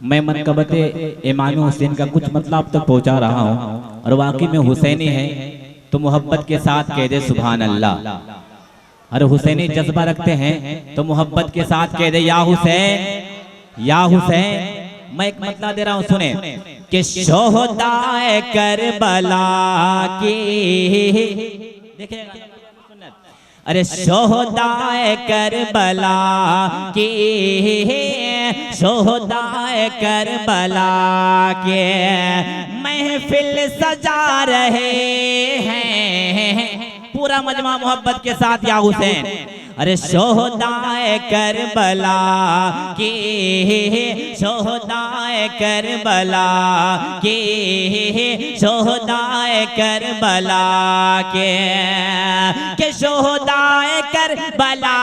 मैं मनकबते इमाम हुसैन का कुछ मतलब आप तक पहुंचा रहा हूँ और वाकई में हुसैनी है तो मोहब्बत के साथ कह दे सुभान अल्लाह। अरे हुसैनी जज्बा रखते हैं तो मोहब्बत के साथ कह दे या हुसैन या हुसैन। मैं एक मतलब दे रहा हूँ सुने कि शोहदाए करबला की देखिएगा अरे शोहदाए करबला की शोहदाए करबला के महफिल सजा रहे हैं। पूरा मजमा मोहब्बत के साथ या हुसैन। अरे शोहदाए करबला की शोहदाए करबला की शोहदाए करबला के शोहदाए करबला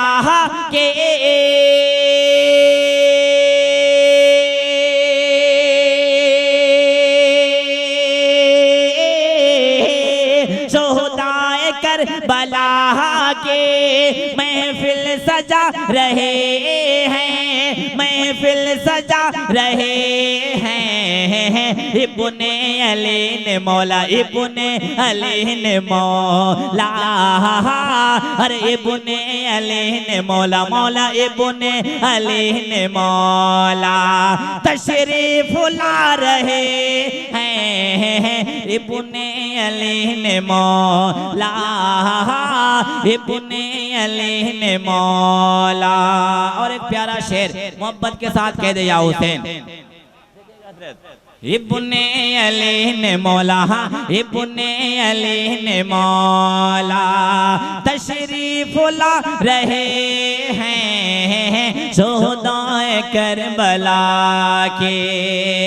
के शोहदाए करबला के महफिल सजा रहे हैं महफिल सजा रहे हैं। इब्ने अली ने मौला इब्ने अली ने मौला अरे इब्ने अली ने मौला मौला इब्ने अली ने मौला तशरीफ ला रहे हैं। इब्ने अली ने मौला इब्ने अली ने मौला। और एक प्यारा शेर मोहब्बत के साथ कह दे या हुसैन। इब्ने अली ने मौला इब्ने अली ने मौला तशरीफ ला रहे हैं शोहदाए करबला के।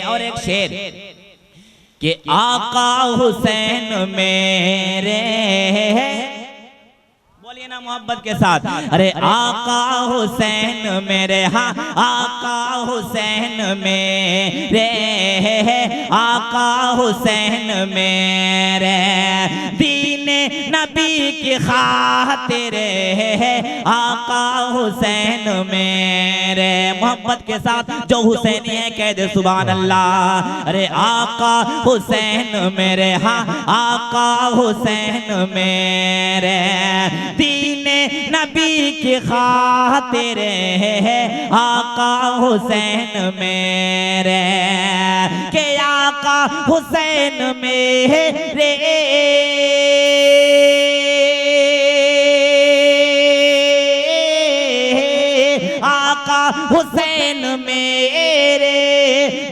और एक शेर कि आका हुसैन मेरे बोलिए ना मोहब्बत के साथ। अरे आका हुसैन मेरे हाँ आका हुसैन मेरे आका हुसैन मेरे दीने नबी की खातिर आका हुसैन मेरे। मोहब्बत के साथ जो हुसैनी है कह दे सुभान अल्लाह। अरे आका हुसैन मेरे हाँ आका हुसैन मेरे दीने नबी की खातिर आका हुसैन मेरे के आका हुसैन मेरे आका हुसैन मेरे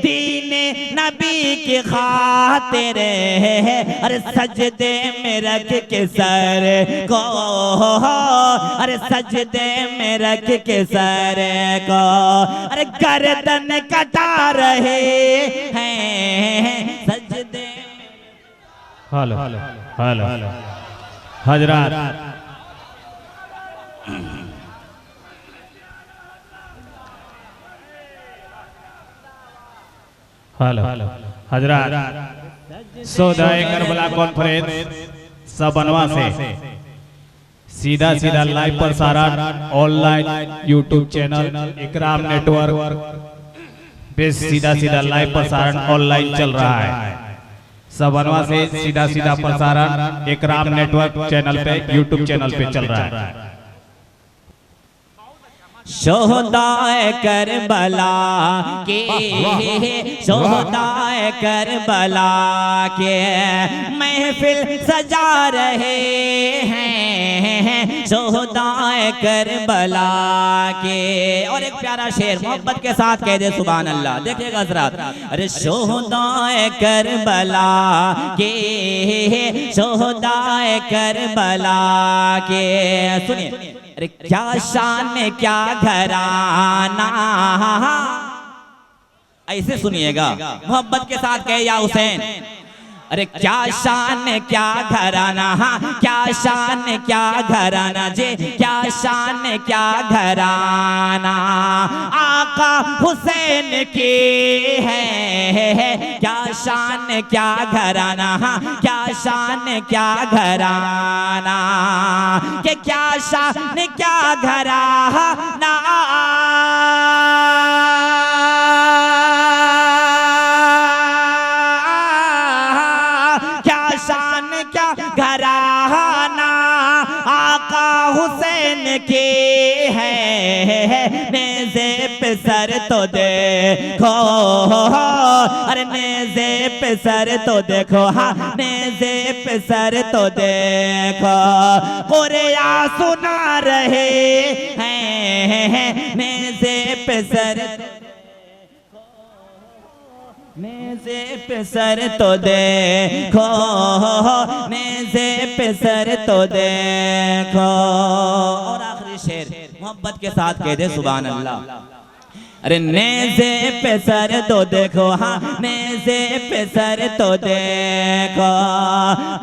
दीने नबी की खातिर अरे सजदे में रख के सर को अरे सजदे में रख के सर को अरे गर्दन कटा रहे हैं सजदे। हेलो हेलो हजरत हेलो हजरत सौदाए करबला कॉन्फ्रेंस सबनवा से सीधा सीधा लाइव प्रसारण ऑनलाइन यूट्यूब चैनल इकराम नेटवर्क पे सीधा सीधा लाइव प्रसारण ऑनलाइन चल रहा है। सबनवा से सीधा सीधा प्रसारण इकराम नेटवर्क चैनल पे यूट्यूब चैनल पे चल रहा है। शोहदाए करबला के शोहदाए करबला के महफिल सजा रहे हैं शोहदाए करबला के। और एक प्यारा शेर मोहब्बत के साथ कह दे सुभान अल्लाह। देखिएगा हज़रात। अरे शोहदाए करबला के शोहदाए करबला के सुनिए। अरे क्या शान क्या घराना ऐसे सुनिएगा मोहब्बत के साथ कहे या हुसैन। अरे क्या शान क्या घराना क्या शान क्या घराना जे क्या शान क्या घराना आका हुसैन के है। क्या शान क्या घराना क्या शान क्या घराना के क्या शान क्या घराना क्या घराना आका हुसैन की है, नेज़े पे सर तो देखो, अरे नेज़े पे सर तो देखो, हाँ नेज़े पे सर तो देखो, कुरिया सुना रहे हैं, नेज़े पे सर, नेज़े पे सर तो देखो, नेज़े पे सर तो देखो। और आखिरी शेर मोहब्बत के साथ कह दे सुभान अल्लाह। अरे नेज़े पे सर तो देखो, हाँ नेज़े पे सर तो देखो,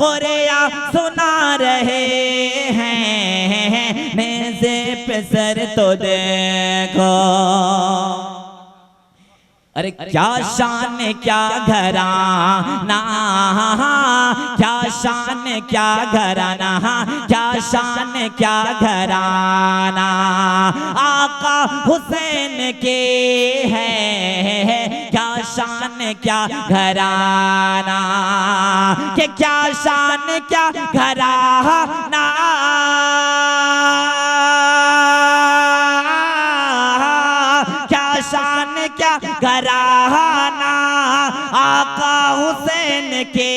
कुरिया सुना रहे हैं, नेज़े पे सर तो देखो। अरे क्या शान क्या घराना, क्या शान क्या घराना, क्या शान क्या घराना आका हुसैन के है, क्या शान क्या घराना, कि क्या शान क्या घराना, शान क्या घराना आका हुसैन के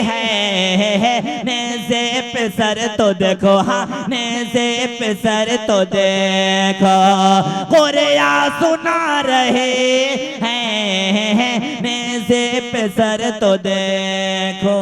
है, नेज़े पे सर तो देखो, हाँ नेज़े पे सर तो देखो, कुरिया सुना रहे हैं, नेज़े पे सर तो देखो।